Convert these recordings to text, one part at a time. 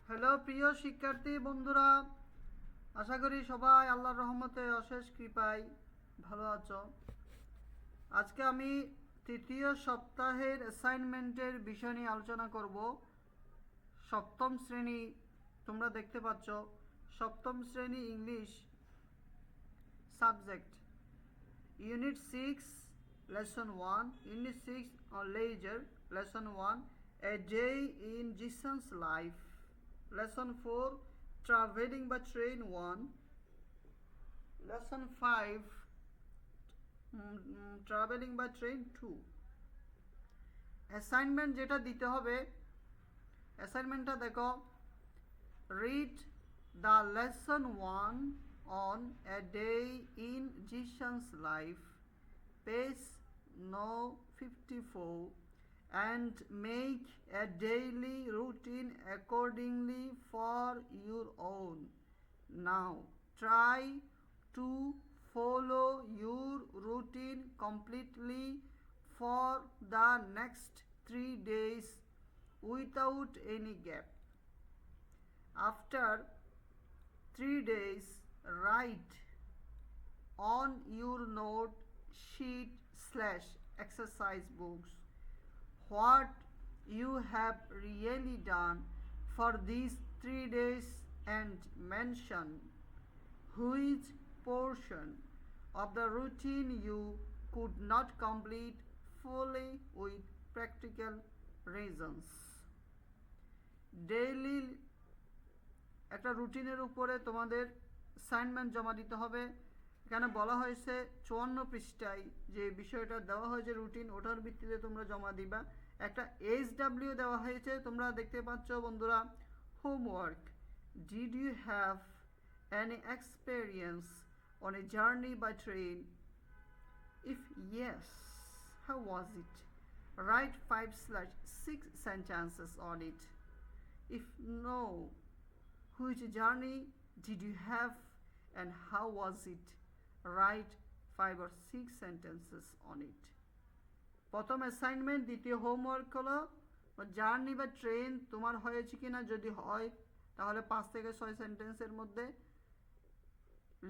Hello প্রিয় শিক্ষার্থী বন্ধুরা, আশা করি সবাই আল্লাহর রহমতে অশেষ কৃপায় ভালো আছো। আজকে আমি তৃতীয় সপ্তাহের অ্যাসাইনমেন্টের বিষয় নিয়ে আলোচনা করব। সপ্তম শ্রেণী, তোমরা দেখতে পাচ্ছ সপ্তম শ্রেণী English subject, unit 6 lesson 1, unit 6 on leisure, lesson 1 a day in Jesus life, lesson 4 traveling by train 1, lesson 5 traveling by train 2. Assignment যেটা দিতে হবে, অ্যাসাইনমেন্টটা দেখো, read the lesson 1 on a day in Jesus life, page no 54, and make a daily routine accordingly for your own. Now try to follow your routine completely for the next 3 days without any gap. After 3 days, write on your note sheet / exercise books what you have really done for these 3 days and mention which portion of the routine you could not complete fully with practical reasons. Daily একটা রুটিনের উপরে তোমাদের assignment জমা দিতে হবে। এখানে বলা হয়েছে 54 পৃষ্ঠায় যে বিষয়টা দেওয়া হয়েছে রুটিন, ওটার ভিত্তিতে তোমরা জমা দিবা। একটা HW দেওয়া হয়েছে, তোমরা দেখতে পাচ্ছ বন্ধুরা। Homework, did you have any experience on a journey by train? If yes, how was it? Write 5/6 sentences on it. If no, which journey did you have and how was it? Write 5 or 6 sentences on it. প্রথম assignment, দ্বিতীয় homework হলো journey বা train তোমার হয়েছে কিনা, যদি হয় তাহলে 5 থেকে 6 সেন্টেন্সের মধ্যে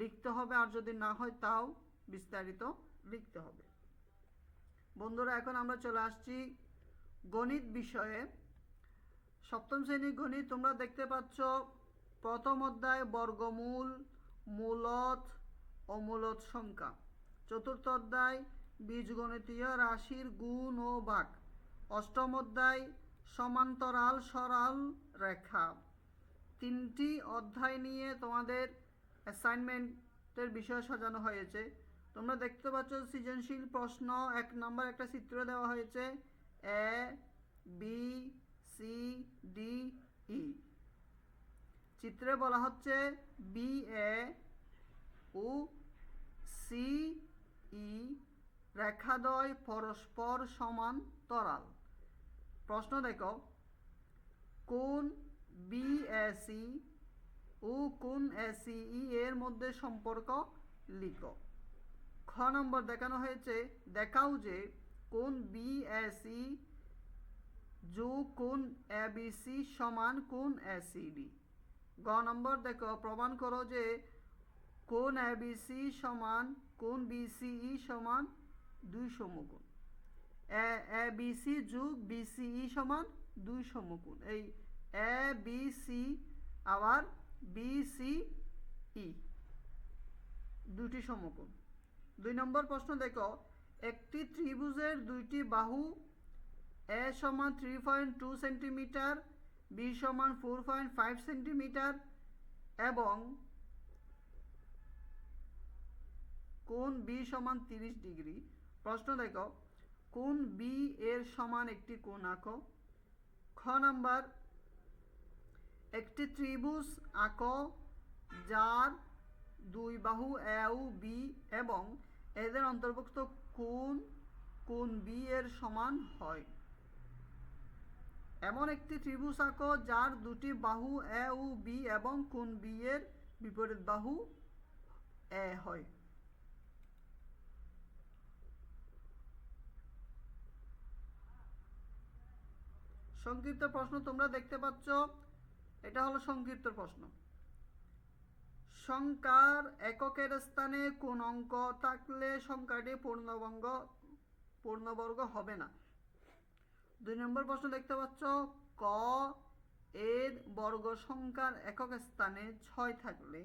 লিখতে হবে, আর যদি না হয় তাও বিস্তারিত লিখতে হবে। বন্ধুরা, এখন আমরা চলে আসছি গণিত বিষয়ে। সপ্তম শ্রেণীর গণিত, তোমরা দেখতে পাচ্ছ প্রথম অধ্যায় বর্গমূল, মূলদ ও মূলদ সংখ্যা। চতুর্থ অধ্যায় বীজগণিতীয় রাশির গুণ ও ভাগ। অষ্টম অধ্যায় সমান্তরাল সরল রেখা। 3টি অধ্যায় নিয়ে তোমাদের অ্যাসাইনমেন্টের বিষয় সাজানো হয়েছে। তোমরা দেখতে পাচ্ছ সৃজনশীল প্রশ্ন 1 নম্বর একটা চিত্র দেওয়া হয়েছে, A B C D E. চিত্রে বলা হচ্ছে B A O C E রেখাদ্বয় পরস্পর সমান্তরাল। প্রশ্ন দেখো, কোন বিএসি ও কোন এসিই এর মধ্যে সম্পর্ক লিখো। খ নম্বর দেখানো হয়েছে, দেখাও যে কোন বিএসি যোগ কোন এবিসি সমান কোন এসিডি। গ নম্বর দেখো, প্রমাণ করো যে কোন এবিসি সমান কোন বিসিই সমান 2 সমকোণ। এবিসি যোগ বিসিই সমান 2 সমকোণ। এই এ বি সি আবার বিসিই দুটি সমকোণ। 2 নম্বর প্রশ্ন দেখো, একটি ত্রিভুজের দুইটি বাহু এ সমান 3.2 সেন্টিমিটার, বি সমান 4.5 সেন্টিমিটার এবং কোণ বি সমান 30 ডিগ্রি। প্রশ্ন দেখো, কোণ বি এর সমান একটি কোণ আঁকো। খ নাম্বার, একটি ত্রিভুজ আঁকো যার 2 বাহু এ ও বি এবং এদের অন্তর্ভুক্ত কোণ বি এর সমান হয়। এমন একটি ত্রিভুজ আঁকো যার 2টি বাহু এ ও বি এবং কোণ বি এর বিপরীত বাহু এ হয়। সংক্ষিপ্ত প্রশ্ন তোমরা দেখতে পাচ্ছ, এটা হলো সংক্ষিপ্ত প্রশ্ন। সংখ্যার এককের স্থানে কোন অঙ্ক থাকলে সংখ্যাটি পূর্ণবর্গ হবে না? 2 নম্বর প্রশ্ন দেখতে পাচ্ছ, ক এর বর্গ সংখ্যার একক স্থানে 6 থাকলে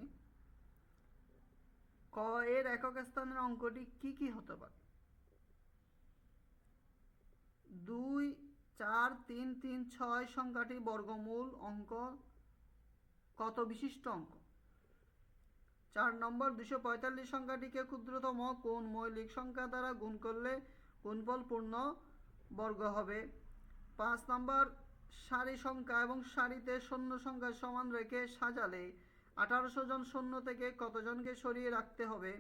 ক এর একক স্থানের অঙ্কটি কি হতে পারে? 2, 4, 3, 3, 6 সংখ্যাটি বর্গমূল অঙ্ক কত বিশিষ্ট অঙ্ক? 4 নম্বর 245 সংখ্যাটিকে ক্ষুদ্রতম কোন মৌলিক সংখ্যা দ্বারা গুণ করলে গুণফল পূর্ণ বর্গ হবে? 5 নম্বর সারি সংখ্যা এবং সারিতে শূন্য সংখ্যা সমান রেখে সাজালে 1800 জন শূন্য থেকে কতজনকে সরিয়ে রাখতে হবে?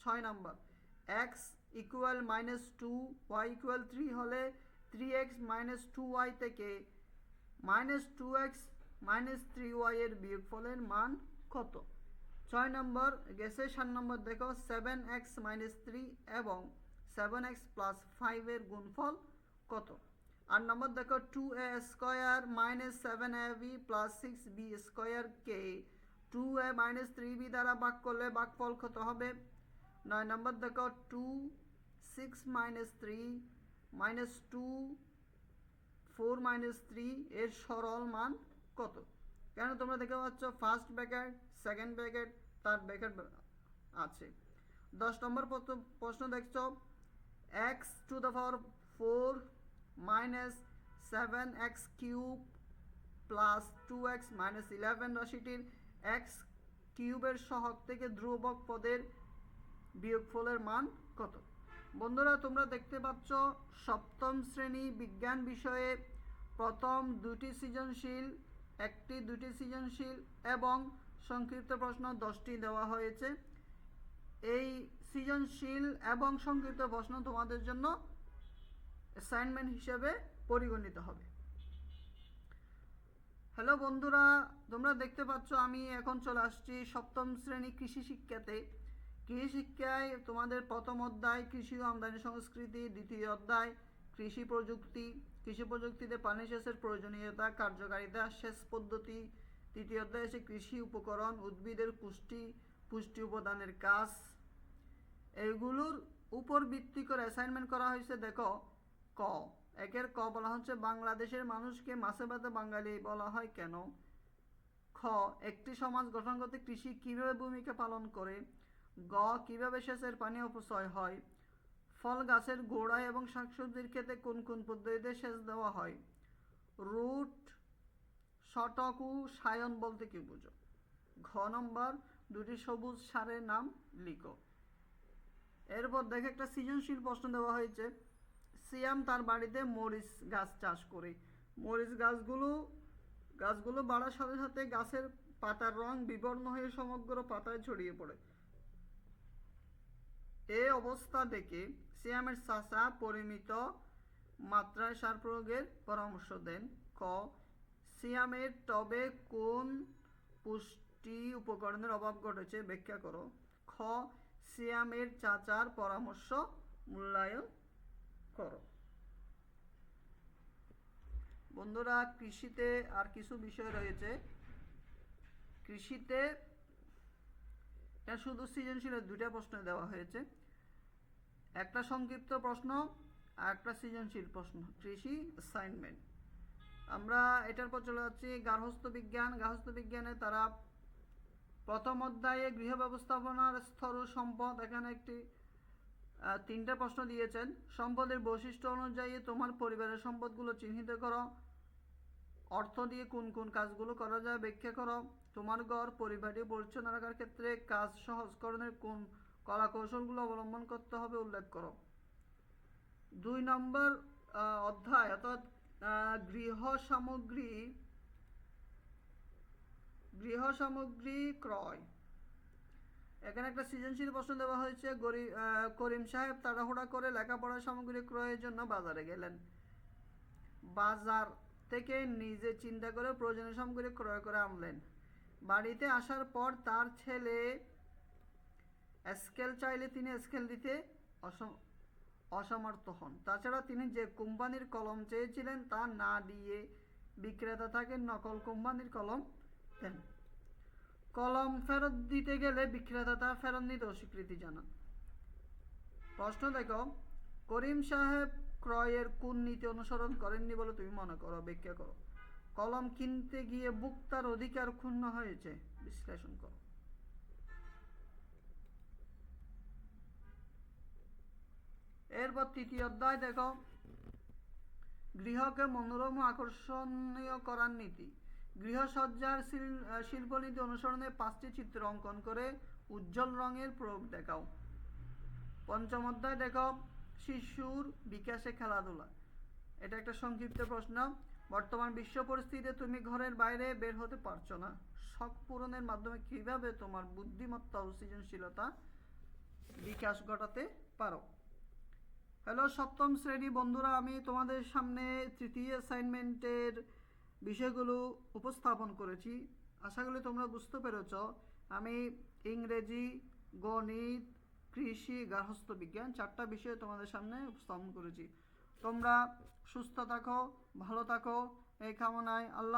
6 নম্বর x ইকুয়াল -2 y ইকুয়াল 3 হলে 3x - 2y থেকে -2x - 3y এর বিয়োগফলের মান কত? 6 নম্বর গেছে। 7 নম্বর দেখো 7x - 3 এবং 7x + 5 এর গুণফল কত? 8 নম্বর দেখো 2a square - 7ab + 6b square কে 2a - 3b দ্বারা ভাগ করলে ভাগফল কত হবে? 9 নম্বর দেখো 2 6 - 3 -2 4 - 3 এর সরল মান কত? কেন তোমরা দেখতে পাচ্ছ first bracket, second bracket, third bracket আছে। 10 নম্বর প্রশ্ন দেখছো, x⁴ - 7x³ + 2x - 11 রাশিটির x³ এর সহগ থেকে ধ্রুবক পদের বিয়োগফলের মান কত? বন্ধুরা তোমরা দেখতে পাচ্ছ সপ্তম শ্রেণী বিজ্ঞান বিষয়ে প্রথম 2টি সৃজনশীল, 2টি সৃজনশীল এবং সংক্ষিপ্ত প্রশ্ন 10টি দেওয়া হয়েছে। এই সৃজনশীল এবং সংক্ষিপ্ত প্রশ্ন তোমাদের জন্য অ্যাসাইনমেন্ট হিসেবে পরিগণিত হবে। হ্যালো বন্ধুরা, তোমরা দেখতে পাচ্ছ আমি এখন চলে আসছি সপ্তম শ্রেণী কৃষি শিক্ষাতে। কৃষি শিক্ষায় তোমাদের প্রথম অধ্যায় কৃষি ও আমদানি সংস্কৃতি, দ্বিতীয় অধ্যায় কৃষি প্রযুক্তি, কৃষি প্রযুক্তিতে পানি সেচের প্রয়োজনীয়তা, কার্যকারিতা, সেচ পদ্ধতি, তৃতীয় অধ্যায় আছে কৃষি উপকরণ, উদ্ভিদের পুষ্টি উপাদানের কাজ। এইগুলোর উপর ভিত্তি করে অ্যাসাইনমেন্ট করা হয়েছে। দেখো ক একের ক বলা হচ্ছে বাংলাদেশের মানুষকে মাছে ভাতে বাঙালি বলা হয় কেন? খ একটি সমাজ গঠন করতে কৃষি কিভাবে ভূমিকা পালন করে? গ কিভাবে সেচের পানি অপচয় হয়? ফল গাছের গোড়ায় এবং শাকসবজির ক্ষেতে কোন কোন পদ্ধতিতে সেচ দেওয়া হয়? রুট শতক ও সায়ন বলতে কি বুঝো? ঘ নম্বর 2টি সবুজ সারের নাম লিখো। এরপর দেখে একটা সৃজনশীল প্রশ্ন দেওয়া হয়েছে, সিয়াম তার বাড়িতে মরিচ গাছ চাষ করে। মরিচ গাছগুলো বাড়ার সাথে সাথে গাছের পাতার রং বিবর্ণ হয়ে সমগ্র পাতায় ছড়িয়ে পড়ে। এই অবস্থা দেখে সিয়ামের চাচা পরিমিত মাত্রায় সার প্রয়োগের পরামর্শ দেন। ক সিয়ামের টবে কোন পুষ্টি উপকরণের অভাব ঘটেছে ব্যাখ্যা করো। খ সিয়ামের চাচার পরামর্শ মূল্যায়ন করো। বন্ধুরা কৃষিতে আর কিছু বিষয় রয়েছে। কৃষিতে এটা শুধু সৃজনশীলের 2টা প্রশ্ন দেওয়া হয়েছে, একটা সংক্ষিপ্ত প্রশ্ন আর একটা সৃজনশীল প্রশ্ন, কৃষি অ্যাসাইনমেন্ট। আমরা এটার পর চলে যাচ্ছি গার্হস্থ্য বিজ্ঞান। গার্হস্থ্য বিজ্ঞানে তারা প্রথম অধ্যায়ে গৃহ ব্যবস্থাপনার স্তর ও সম্পদ, এখানে একটি 3টা প্রশ্ন দিয়েছেন। সম্পদের বৈশিষ্ট্য অনুযায়ী তোমার পরিবারের সম্পদগুলো চিহ্নিত করো। অর্থ দিয়ে কোন কোন কাজগুলো করা যায় ব্যাখ্যা করো। তোমার ঘর পরিবারটি পরিচ্ছন্ন রাখার ক্ষেত্রে কাজ সহজকরণের কোন কলা কৌশলগুলো অবলম্বন করতে হবে উল্লেখ করো। 2 নম্বর অধ্যায় অর্থাৎ গৃহ সামগ্রী ক্রয়, এখানে একটা সৃজনশীল প্রশ্ন দেওয়া হয়েছে। করিম সাহেব তাড়াহুড়া করে লেখাপড়ার সামগ্রী ক্রয়ের জন্য বাজারে গেলেন। বাজার থেকে নিজে চিন্তা করে প্রয়োজনীয় সামগ্রী ক্রয় করে আনলেন। বাড়িতে আসার পর তার ছেলে স্কেল চাইলে তিনি স্কেল দিতে অসমর্থ হন। তাছাড়া তিনি যে কোম্পানির কলম চেয়েছিলেন তা না দিয়ে বিক্রেতা তাকে নকল কোম্পানির কলম দেন। কলম ফেরত দিতে গেলে বিক্রেতা তা ফেরত নিতে অস্বীকৃতি জানান। প্রশ্ন দেখো, করিম সাহেব ক্রয়ের কোন নীতি অনুসরণ করেননি বলে তুমি মনে করো? ব্যাখ্যা করো। কলম কিনতে গিয়ে ভোক্তার অধিকার ক্ষুণ্ণ হয়েছে, বিশ্লেষণ করো। এরপর তৃতীয় অধ্যায় দেখো, গৃহকে মনোরম ও আকর্ষণীয় করার নীতি। গৃহসজ্জার শিল্পনীতি অনুসরণে 5টি চিত্র অঙ্কন করে উজ্জ্বল রঙের প্রয়োগ দেখাও। পঞ্চম অধ্যায় দেখো, শিশুর বিকাশে খেলাধুলা। এটা একটা সংক্ষিপ্ত প্রশ্ন। বর্তমান বিশ্ব পরিস্থিতিতে তুমি ঘরের বাইরে বের হতে পারছো না, শখ পূরণের মাধ্যমে কিভাবে তোমার বুদ্ধিমত্তা ও সৃজনশীলতা বিকাশ ঘটাতে পারো। হ্যালো সপ্তম শ্রেণী বন্ধুরা, আমি তোমাদের সামনে তৃতীয় অ্যাসাইনমেন্টের বিষয়গুলো উপস্থাপন করেছি। আশা করি তোমরা বুঝতে পেরেছ। আমি ইংরেজি, গণিত, কৃষি, গার্হস্থ্য বিজ্ঞান 4টা বিষয় তোমাদের সামনে উপস্থাপন করেছি। তোমরা সুস্থ থাকো, ভালো থাকো এই কামনায়। আল্লাহ।